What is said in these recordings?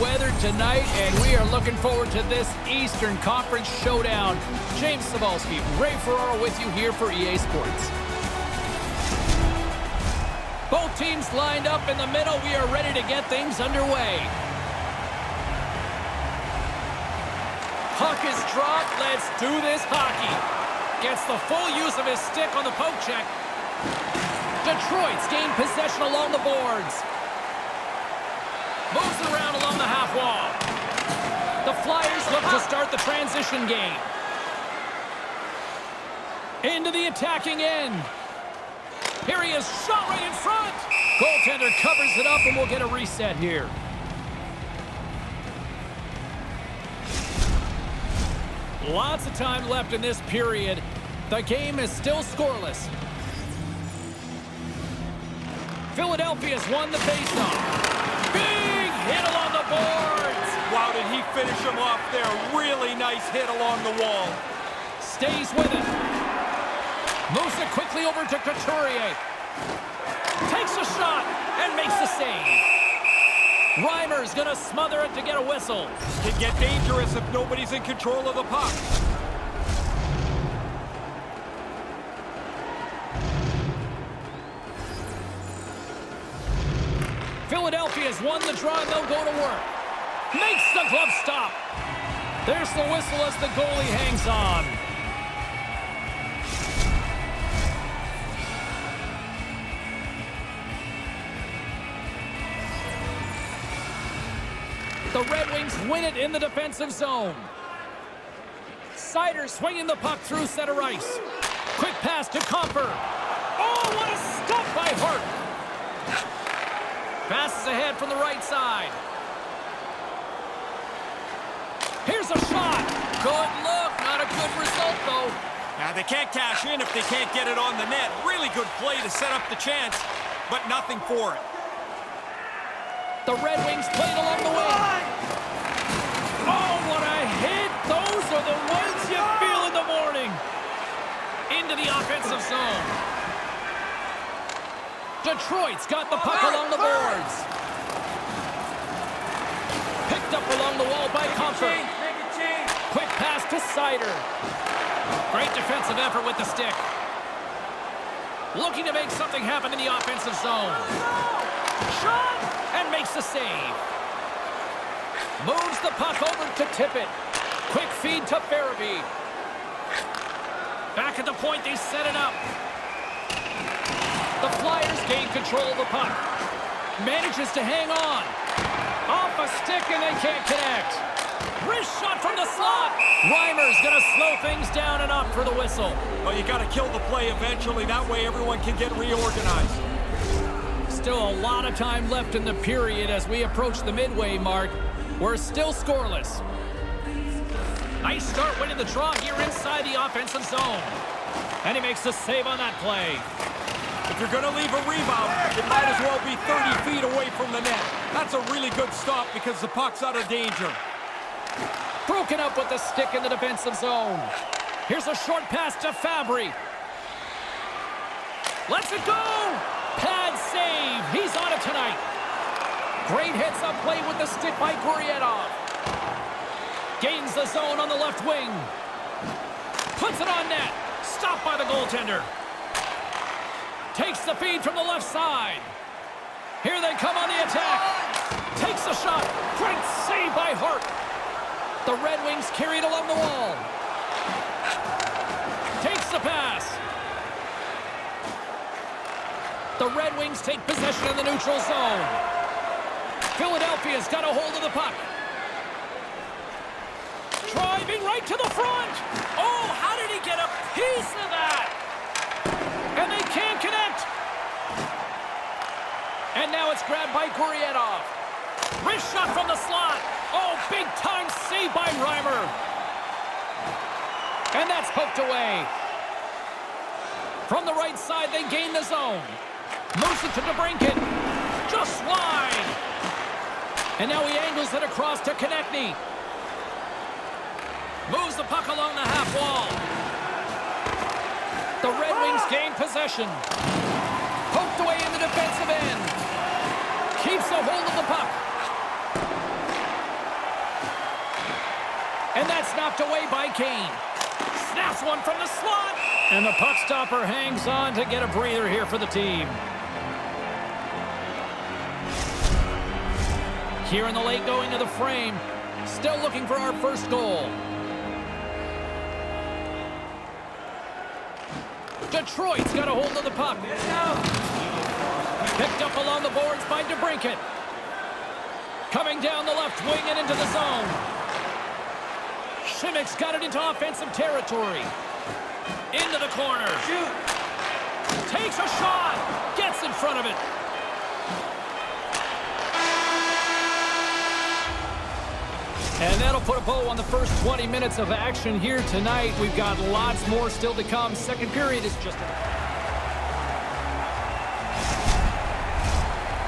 weather tonight, and we are looking forward to this Eastern Conference showdown. James Cebulski, Ray Ferraro with you here for EA Sports. Both teams lined up in the middle. We are ready to get things underway. Puck is dropped. Let's do this hockey. Gets the full use of his stick on the poke check. Detroit's gained possession along the boards. Moves it around along the half wall. The Flyers look to start the transition game. Into the attacking end. Here he is, shot right in front. Goaltender covers it up, and we'll get a reset here. Lots of time left in this period. The game is still scoreless. Philadelphia's won the faceoff. Big hit along the boards. Wow, did he finish him off there? Really nice hit along the wall. Stays with it. Moves it quickly over to Couturier. Takes a shot and makes the save. Reimer's going to smother it to get a whistle. Can get dangerous if nobody's in control of the puck. Philadelphia's won the draw, and they'll go to work. Makes the glove stop. There's the whistle as the goalie hangs on. The Red Wings win it in the defensive zone. Seider swinging the puck through center ice. Quick pass to Comper. Oh, what a stop by Hart. Passes ahead from the right side. Here's a shot. Good look. Not a good result, though. Now, they can't cash in if they can't get it on the net. Really good play to set up the chance, but nothing for it. The Red Wings played along the wing. Oh, what a hit. Those are the ones you feel in the morning. Into the offensive zone. Detroit's got the puck along the boards. Picked up along the wall by Comfort. Quick pass to Seider. Great defensive effort with the stick. Looking to make something happen in the offensive zone. Shot! And makes the save. Moves the puck over to Tippett. Quick feed to Farabee. Back at the point, they set it up. The Flyers gain control of the puck. Manages to hang on. Off a stick, and they can't connect. Wrist shot from the slot. Reimer's going to slow things down and up for the whistle. Well, you got to kill the play eventually. That way everyone can get reorganized. Still a lot of time left in the period as we approach the midway mark. We're still scoreless. Nice start winning the draw here inside the offensive zone. And he makes the save on that play. If you're going to leave a rebound, it might as well be 30 feet away from the net. That's a really good stop because the puck's out of danger. Broken up with the stick in the defensive zone. Here's a short pass to Fabry. Lets it go! Pad save. He's on it tonight. Great heads-up play with the stick by Gurietov. Gains the zone on the left wing. Puts it on net. Stopped by the goaltender. Takes the feed from the left side. Here they come on the attack. Takes the shot. Great save by Hart. The Red Wings carried along the wall. Takes the pass. The Red Wings take possession in the neutral zone. Philadelphia's got a hold of the puck. Driving right to the front. Oh, how did he get a piece of that? And they can't connect. And now it's grabbed by Gurietov. Wrist shot from the slot. Oh, big time save by Reimer. And that's poked away. From the right side, they gain the zone. Moves it to DeBrincat. Just wide. And now he angles it across to Konechny. Moves the puck along the half wall. The Red Wings gain possession. Poked away in the defensive end. Keeps a hold of the puck. That's knocked away by Kane. Snaps one from the slot. And the puck stopper hangs on to get a breather here for the team. Here in the late going to the frame. Still looking for our first goal. Detroit's got a hold of the puck. Picked up along the boards by DeBrincat. Coming down the left wing and into the zone. Shimmick's got it into offensive territory. Into the corner. Shoot. Takes a shot. Gets in front of it. And that'll put a bow on the first 20 minutes of action here tonight. We've got lots more still to come. Second period is just...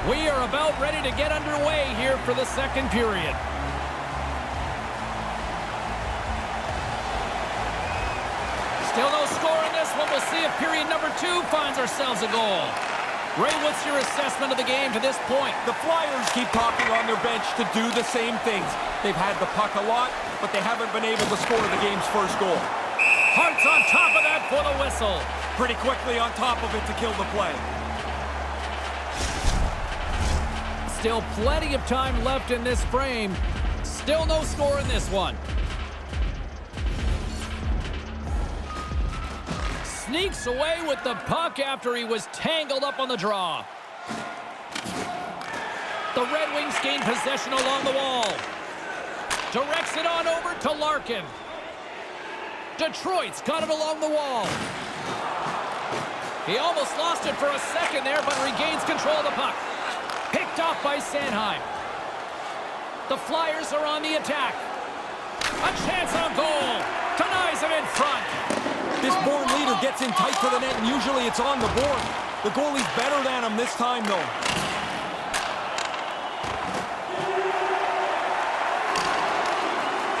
We are about ready to get underway here for the second period. Still no score in this one. We'll see if period number 2 finds ourselves a goal. Ray, what's your assessment of the game to this point? The Flyers keep talking on their bench to do the same things. They've had the puck a lot, but they haven't been able to score the game's first goal. Hart's on top of that for the whistle. Pretty quickly on top of it to kill the play. Still plenty of time left in this frame. Still no score in this one. Sneaks away with the puck after he was tangled up on the draw. The Red Wings gain possession along the wall. Directs it on over to Larkin. Detroit's got it along the wall. He almost lost it for a second there, but regains control of the puck. Picked off by Sanheim. The Flyers are on the attack. A chance on goal. Denies him in front. This born leader gets in tight to the net, and usually it's on the board. The goalie's better than him this time, though.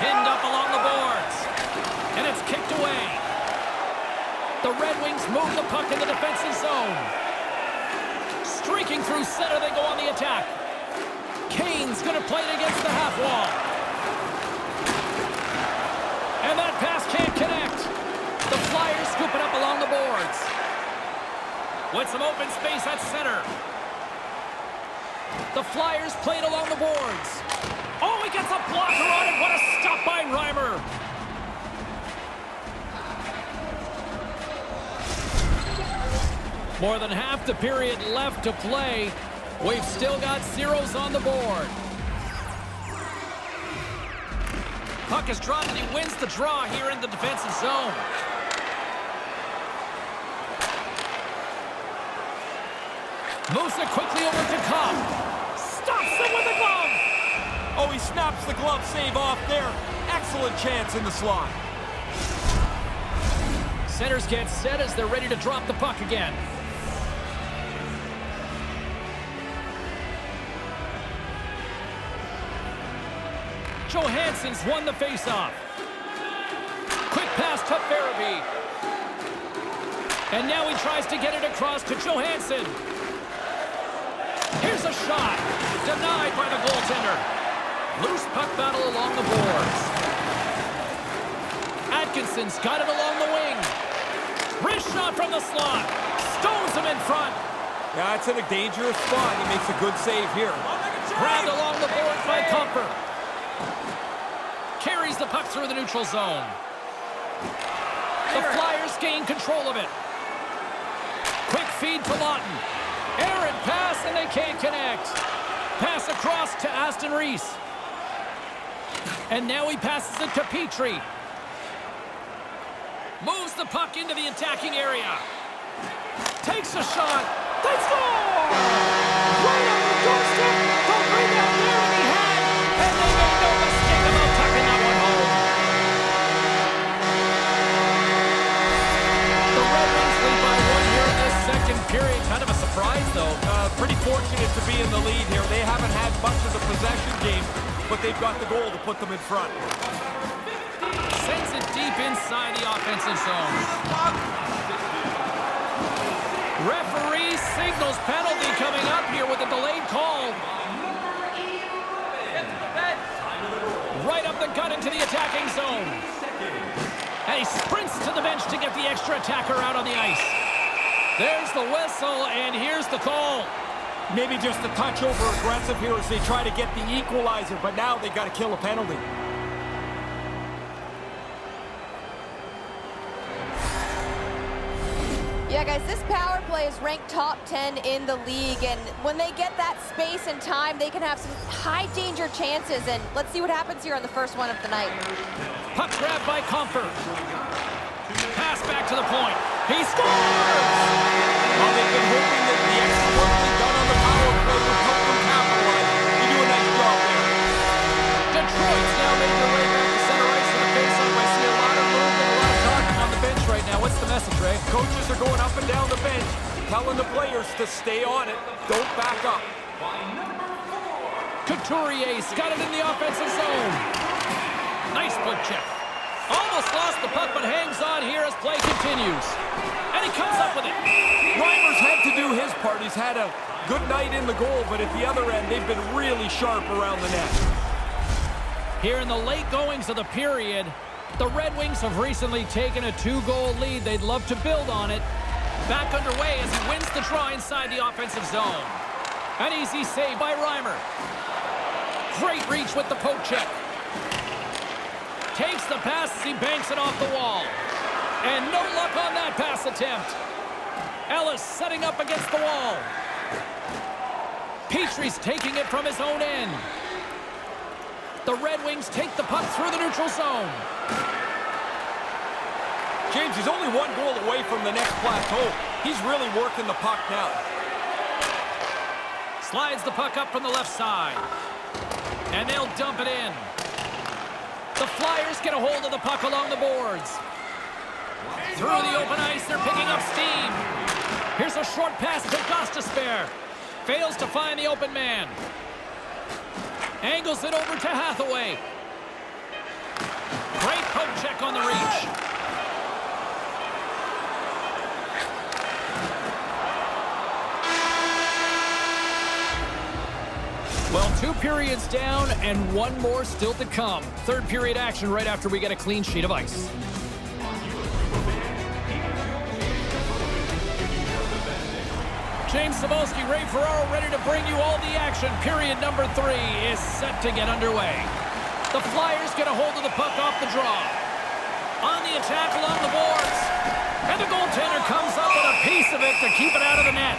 Pinned up along the boards. And it's kicked away. The Red Wings move the puck in the defensive zone. Streaking through center, they go on the attack. Kane's going to play it against the half wall. And that pass can't connect. The Flyers scoop it up along the boards. With some open space at center. The Flyers play it along the boards. Oh, he gets a blocker on it. What a stop by Reimer. More than half the period left to play. We've still got zeros on the board. Puck is dropped and he wins the draw here in the defensive zone. Moves it quickly over to Cobb. Stops him with a glove. Oh, he snaps the glove save off there. Excellent chance in the slot. Centers get set as they're ready to drop the puck again. Johansson's won the faceoff. Quick pass to Farabee. And now he tries to get it across to Johansson. Here's a shot. Denied by the goaltender. Loose puck battle along the boards. Atkinson's got it along the wing. Wrist shot from the slot. Stones him in front. Yeah, it's in a dangerous spot. He makes a good save here. Grabbed along the boards by Comfort. Carries the puck through the neutral zone. The Flyers gain control of it. Quick feed to Lawton. Errant pass, and they can't connect. Pass across to Aston Reese. And now he passes it to Petrie. Moves the puck into the attacking area. Takes a shot. They score! Right on the doorstep. The rebound there, and he had. And they made no mistake about tucking that one home. The Red Wings lead by 1 here in this second period. Kind of a surprise, though. Pretty fortunate to be in the lead here. They haven't had much of the possession game, but they've got the goal to put them in front. Sends it deep inside the offensive zone. Referee signals penalty coming up here with a delayed call. Right up the gut into the attacking zone. zone. And he sprints to the bench to get the extra attacker out on the ice. There's the whistle, and here's the call. Maybe just a touch over aggressive here as they try to get the equalizer, but now they got to kill a penalty. Yeah, guys, this power play is ranked top 10 in the league, and when they get that space and time, they can have some high-danger chances, and let's see what happens here on the first one of the night. Puck grab by Comfort. Pass back to the point. He scores! Well, they've been hoping that the extra work they've done on the power play would help them capitalize. They do a nice job there. Detroit's now making their way back to center ice for the face-off. I see a lot of movement, a lot of talking on the bench right now. What's the message, Ray? Coaches are going up and down the bench, telling the players to stay on it. Don't back up. Couturier's got it in the offensive zone. Nice poke check. Almost lost the puck, but hangs on here as play continues. And he comes up with it. Reimer's had to do his part. He's had a good night in the goal, but at the other end, they've been really sharp around the net. Here in the late goings of the period, the Red Wings have recently taken a 2-goal lead. They'd love to build on it. Back underway as he wins the draw inside the offensive zone. An easy save by Reimer. Great reach with the poke check. Takes the pass as he banks it off the wall. And no luck on that pass attempt. Ellis setting up against the wall. Petrie's taking it from his own end. The Red Wings take the puck through the neutral zone. James, he's only one goal away from the next plateau. He's really working the puck now. Slides the puck up from the left side. And they'll dump it in. The Flyers get a hold of the puck along the boards. Through the open ice, they're picking up steam. Here's a short pass to Gostisbehere. Fails to find the open man. Angles it over to Hathaway. Great poke check on the reach. Well, 2 periods down and 1 more still to come. Third period action right after we get a clean sheet of ice. James Cebulski, Ray Ferraro ready to bring you all the action. Period number 3 is set to get underway. The Flyers get a hold of the puck off the draw. On the attack along the boards. And the goaltender comes up with a piece of it to keep it out of the net.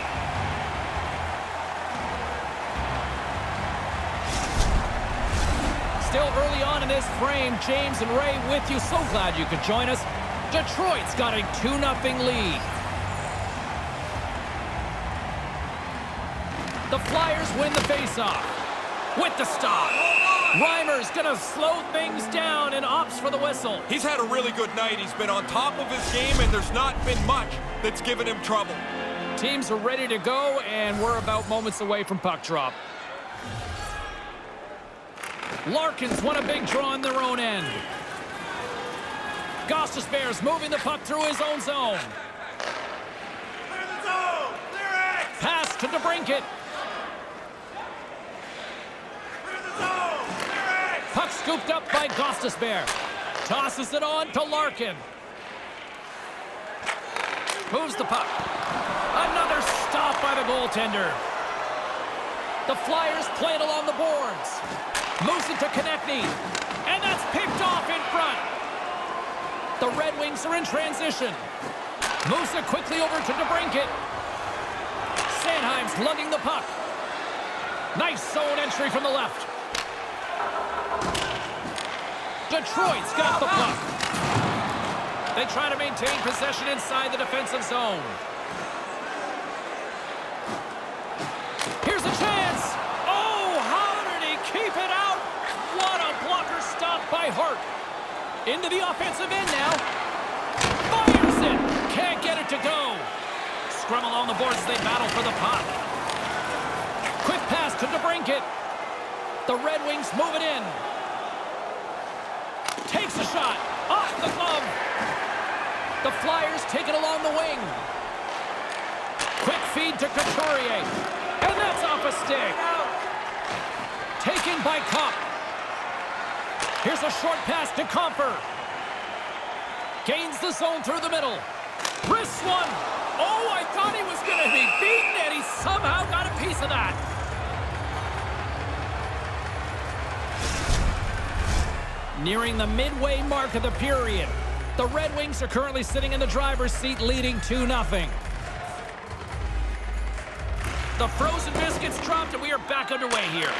Still early on in this frame, James and Ray with you. So glad you could join us. Detroit's got a 2-0 lead. The Flyers win the faceoff. With the stop. Reimer's gonna slow things down and opts for the whistle. He's had a really good night. He's been on top of his game, and there's not been much that's given him trouble. Teams are ready to go, and we're about moments away from puck drop. Larkin's won a big draw on their own end. Gostisbehere's moving the puck through his own zone. Clear the zone! Clear it! Pass to DeBrincat. Clear the zone! Clear it! Puck scooped up by Gostisbehere. Tosses it on to Larkin. Moves the puck. Another stop by the goaltender. The Flyers play it along the boards. Moves it to Konechny. And that's picked off in front. The Red Wings are in transition. Moves it quickly over to DeBrincat. Sanheim's lugging the puck. Nice zone entry from the left. Detroit's got the puck. They try to maintain possession inside the defensive zone. Here's a chance. Oh, how did he keep it out? What a blocker stop by Hart. Into the offensive end now. Fires it. Can't get it to go. Scrum along the boards as they battle for the puck. Quick pass to DeBrincat. The Red Wings move it in. Takes a shot. Off the glove. The Flyers take it along the wing. Quick feed to Couturier. And that's off a stick. Taken by Kopp. Here's a short pass to Comfer. Gains the zone through the middle. Wrists one. Oh, I thought he was going to be beaten, and he somehow got a piece of that. Nearing the midway mark of the period. The Red Wings are currently sitting in the driver's seat, leading 2-0. The frozen biscuits dropped, and we are back underway here.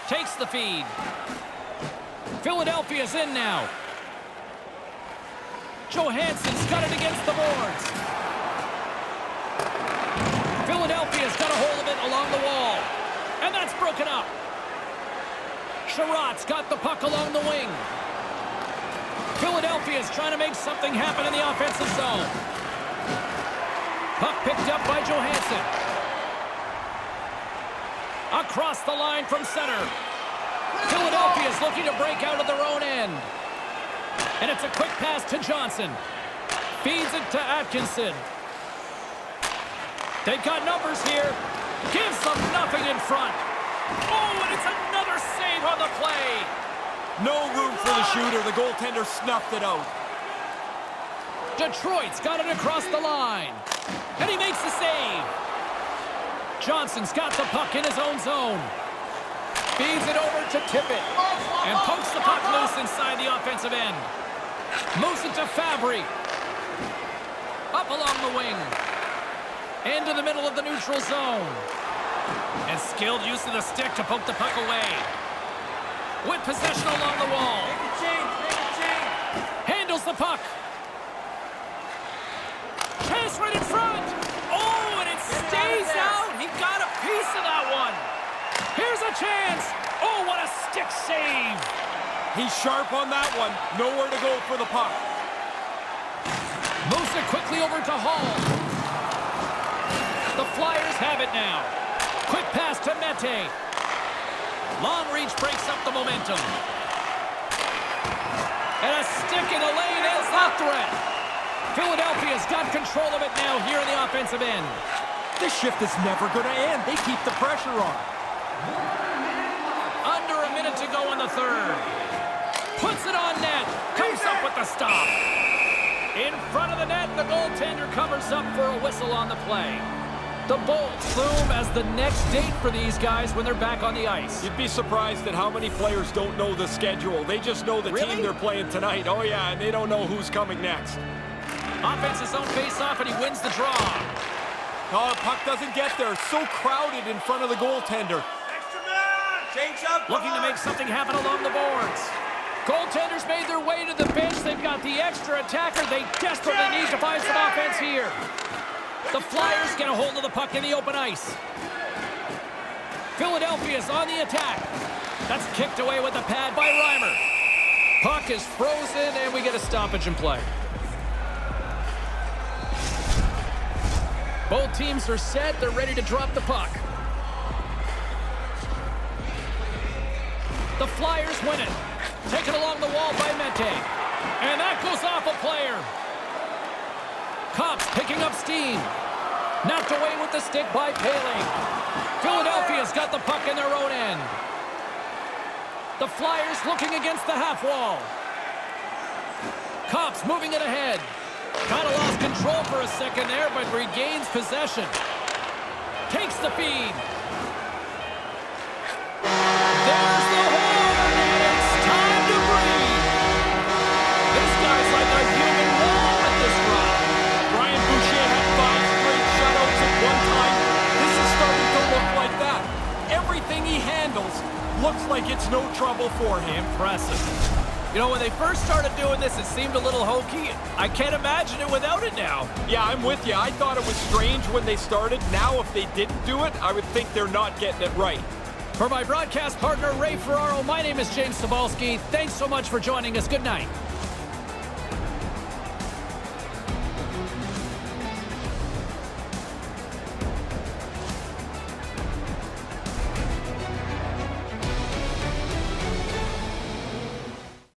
Takes the feed. Philadelphia's in now. Johansson's got it against the boards. Philadelphia's got a hold of it along the wall. And that's broken up. Sherratt's got the puck along the wing. Philadelphia's trying to make something happen in the offensive zone. Puck picked up by Johansson. Across the line from center. Philadelphia's looking to break out of their own end. And it's a quick pass to Johnson. Feeds it to Atkinson. They've got numbers here. Gives them nothing in front. Oh, and it's another save on the play. No room for the shooter. The goaltender snuffed it out. Detroit's got it across the line. And he makes the save. Johnson's got the puck in his own zone. Feeds it over to Tippett. And pokes the puck loose inside the offensive end. Moves it to Fabry. Up along the wing. Into the middle of the neutral zone. And skilled use of the stick to poke the puck away. With possession along the wall. Handles the puck. Chase right in front. Oh, and it stays out. He got a piece of that one. Here's a chance. Oh, what a stick save. He's sharp on that one. Nowhere to go for the puck. Moves it quickly over to Hall. The Flyers have it now. Quick pass to Mete. Long reach breaks up the momentum. And a stick in the lane ends that threat. Philadelphia's got control of it now here in the offensive end. This shift is never going to end. They keep the pressure on. Under a minute to go in the third. Puts it on net. Comes up with the stop. In front of the net, the goaltender covers up for a whistle on the play. The Bolts loom as the next date for these guys when they're back on the ice. You'd be surprised at how many players don't know the schedule. They just know the team they're playing tonight. Oh, yeah, and they don't know who's coming next. Offensive zone face-off, and he wins the draw. Oh, the puck doesn't get there. So crowded in front of the goaltender. Extra man! Change up! Looking to make something happen along the boards. Goaltenders made their way to the bench. They've got the extra attacker. They desperately need to find some offense here. The Flyers get a hold of the puck in the open ice. Philadelphia's on the attack. That's kicked away with the pad by Reimer. Puck is frozen, and we get a stoppage in play. Both teams are set. They're ready to drop the puck. The Flyers win it. Taken along the wall by Mete. And that goes off a player. Cops picking up steam. Knocked away with the stick by Paling. Philadelphia's got the puck in their own end. The Flyers looking against the half wall. Cops moving it ahead. Kind of lost control for a second there, but regains possession. Takes the feed. There's the horn, and it's time to breathe. This guy's like a human wall at this run. Brian Boucher had 5 straight shutouts at one time. This is starting to look like that. Everything he handles looks like it's no trouble for him. Impressive. You know, when they first started doing this, it seemed a little hokey. I can't imagine it without it now. Yeah, I'm with you. I thought it was strange when they started. Now, if they didn't do it, I would think they're not getting it right. For my broadcast partner, Ray Ferraro, my name is James Cebulski. Thanks so much for joining us. Good night.